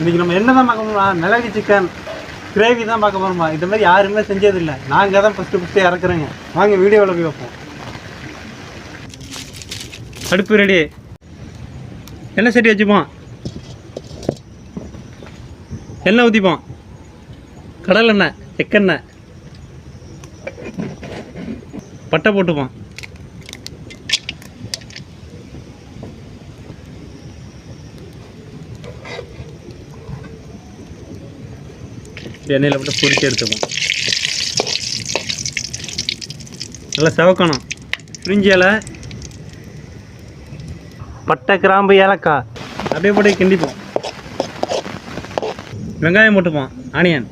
இன்றைக்கி நம்ம என்ன தான் பார்க்க போகிறோம்னா மிளகு சிக்கன் கிரேவி தான் பார்க்க போகிறோமா. இந்த மாதிரி யாருமே செஞ்சதில்லை. நாங்கள் தான் ஃபஸ்ட்டு இறக்குறேங்க. வாங்க வீடியோவில் போய் வைப்போம். அடுப்பு ரெடி. எண்ணெய் சட்டி வச்சுப்போம். எண்ணெய் ஊற்றிப்போம். கடல் எண்ணெய், செக்கெண்ணெய், பட்டை போட்டுப்போம். எண்ணெயில் போட்டு பொரிச்சு எடுத்துப்போம். நல்லா செவக்கணும். பிரிஞ்சி இலை, பட்டை, கிராம்பு, ஏலக்காய் அப்படியே போட்டு கிண்டிப்போம். வெங்காயம் போட்டுப்போம். ஆனியன்